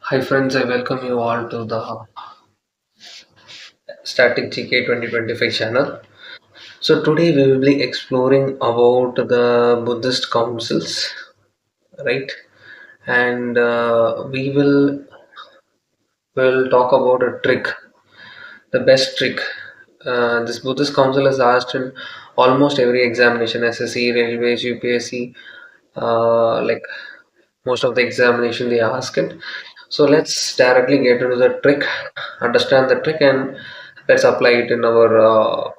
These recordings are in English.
Hi friends, I welcome you all to the Static GK 2025 channel. So today we will be exploring about the Buddhist councils, right? And we will talk about a trick, the best trick. This Buddhist council is asked in almost every examination, SSC, railways, UPSC, like most of the examination they ask it. So let's directly get into the trick, understand the trick, and let's apply it in our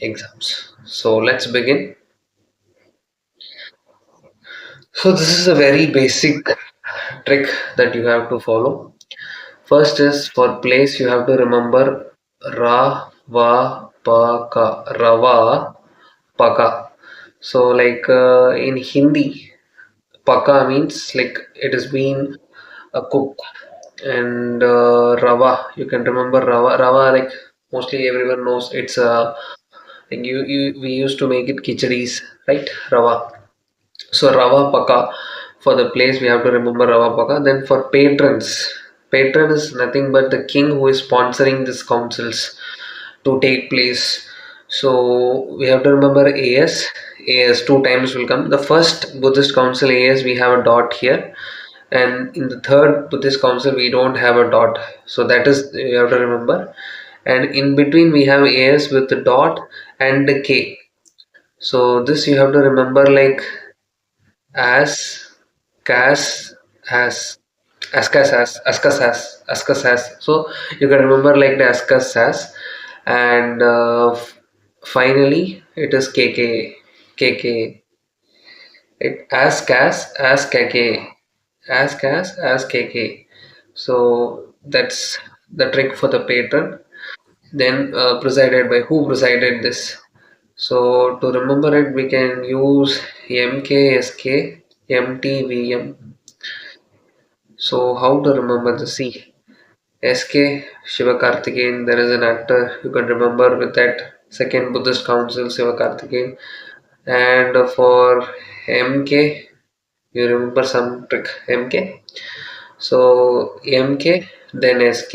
exams. So let's begin. So this is a very basic trick that you have to follow. First is for place you have to remember ra va pa ka rava paka. So in Hindi, paka means like it has been cooked, and rava, you can remember rava like mostly everyone knows it's like you we used to make it khichadis, right? Rava. So rava paka, for the place we have to remember rava paka. Then for patrons, patron is nothing but the king who is sponsoring these councils to take place. So we have to remember as. As two times will come. The first Buddhist council as, we have a dot here, and in the third Buddhist council we don't have a dot, so that is you have to remember. And in between we have as with the dot and the k. So this you have to remember, like as, cas, as, askas, as. So you can remember like the askas as. And finally it is kk, it as kk, as kk. So that's the trick for the patron. Then presided by, who presided this? So to remember it, we can use mksk, mtvm. So how to remember the C? SK Shivakarthikeyan, there is an actor you can remember with that second Buddhist council, Shivakarthikeyan. And for MK, you remember some trick, MK. So MK, then SK.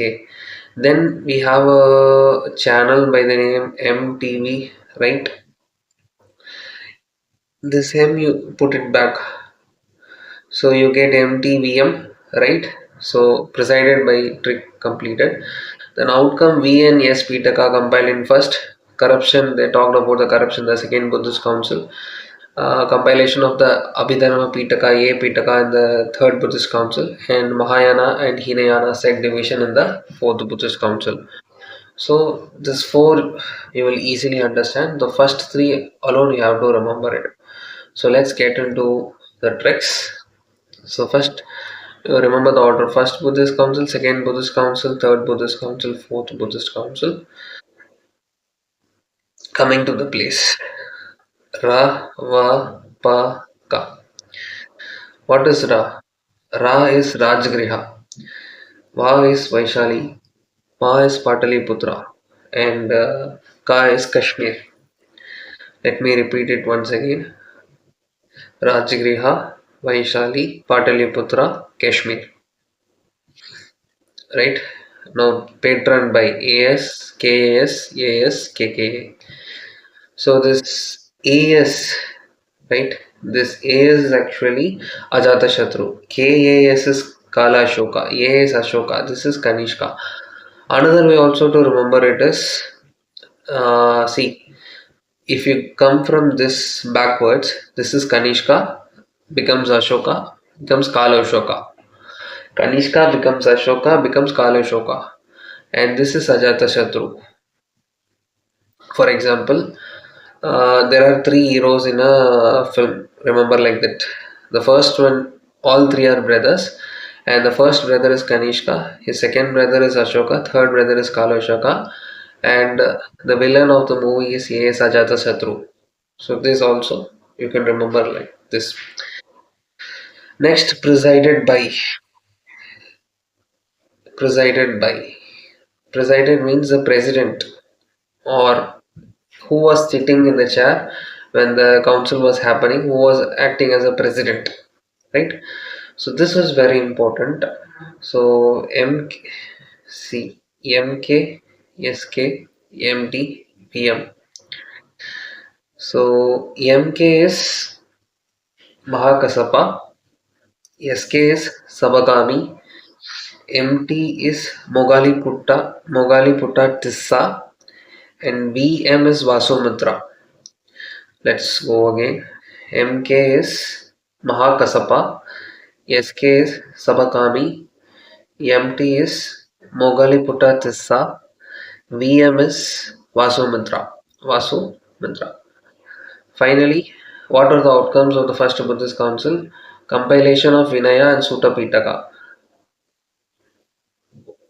Then we have a channel by the name MTV, right? This M you put it back. So you get MTVM, right? So presided by trick completed. Then outcome V and S Pitaka compiled in first. Corruption, they talked about the corruption, the second Buddhist council. Compilation of the Abhidharma Pitaka, A Pitaka in the third Buddhist council, and Mahayana and Hinayana sect division in the fourth Buddhist council. So this four you will easily understand. The first three alone you have to remember it. So let's get into the tricks. So first, remember the order: first Buddhist council, second Buddhist council, third Buddhist council, fourth Buddhist council. Coming to the place, Ra, Va, Pa, Ka. What is Ra? Ra is Rajgriha, Va is Vaishali, Pa is Pataliputra, and Ka is Kashmir. Let me repeat it once again: Rajgriha, Vaishali, Pataliputra, Kashmir. Right? Now patron by AS, KAS, AS, KKA. So this AS, right? This AS is actually Ajatashatru. KAS is Kala Ashoka. A is Ashoka. This is Kanishka. Another way also to remember it is, see, if you come from this backwards, this is Kanishka, becomes Ashoka, becomes Kala Ashoka. Kanishka becomes Ashoka, becomes Kala Ashoka. And this is Ajatashatru. For example, there are three heroes in a film. Remember like that. The first one, all three are brothers, and the first brother is Kanishka. His second brother is Ashoka. Third brother is Kala Ashoka, and the villain of the movie is A.S. Ajatasatru. So this also you can remember like this. Next, presided by. Presided means the president, or who was sitting in the chair when the council was happening, who was acting as a president, right? So this was very important. So C MK SK MT PM. So MK is Mahakasapa, SK is Sabagami, MT is Mogali Putta Tissa, and VM is Vasumitra. Let's go again. MK is Mahakasapa, SK is Sabakami, MT is Mogaliputta Tissa, VM is Vasumitra. Vasumitra. Finally, what are the outcomes of the first Buddhist Council? Compilation of Vinaya and Sutta Pitaka.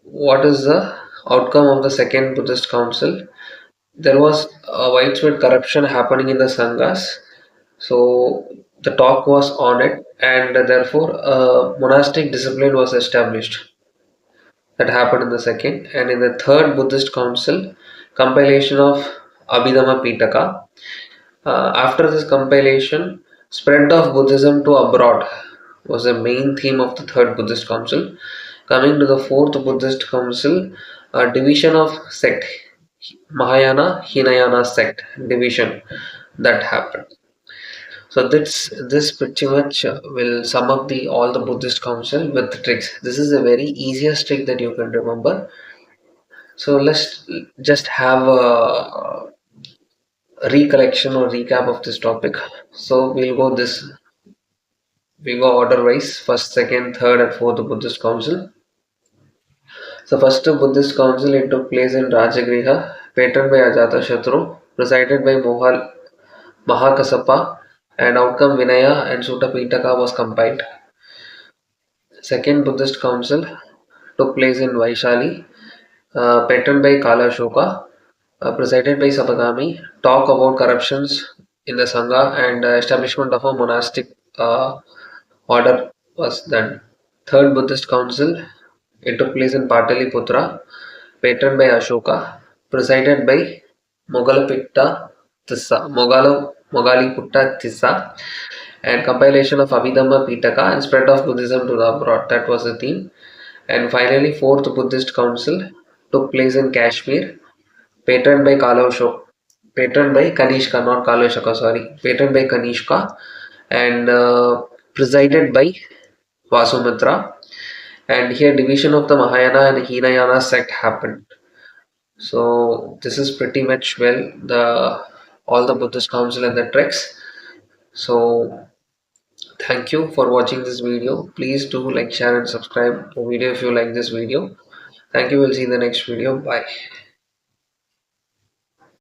What is the outcome of the second Buddhist Council? There was a widespread corruption happening in the Sanghas. So the talk was on it, and therefore monastic discipline was established. That happened in the second, and in the third Buddhist Council, compilation of Abhidhamma Pitaka. After this compilation, spread of Buddhism to abroad was the main theme of the third Buddhist Council. Coming to the fourth Buddhist Council, division of sect, Mahayana, Hinayana sect division that happened. So this pretty much will sum up the all the Buddhist council with tricks. This is a very easiest trick that you can remember. So let's just have a recollection or recap of this topic. So we go order wise, first, second, third, and fourth Buddhist council. So first Buddhist council, it took place in Rajagriha, patroned by Ajatashatru, presided by Mahakasapa, and outcome Vinaya and Sutta Pitaka was compiled. Second Buddhist council took place in Vaishali, patroned by Kalashoka, presided by Sabagami, talk about corruptions in the Sangha and establishment of a monastic order was done. Third Buddhist council, it took place in Pataliputra, patroned by Ashoka, presided by Mogaliputta Tissa, and compilation of Abhidhamma Pitaka and spread of Buddhism to the abroad. That was the theme. And finally, fourth Buddhist council took place in Kashmir, patroned by patroned by Kanishka, not Kalashaka, sorry, patroned by Kanishka, and presided by Vasumitra. And here, division of the Mahayana and Hinayana sect happened. So this is pretty much well the all the Buddhist council and the treks. So thank you for watching this video. Please do like, share, and subscribe the video if you like this video. Thank you. We'll see you in the next video. Bye.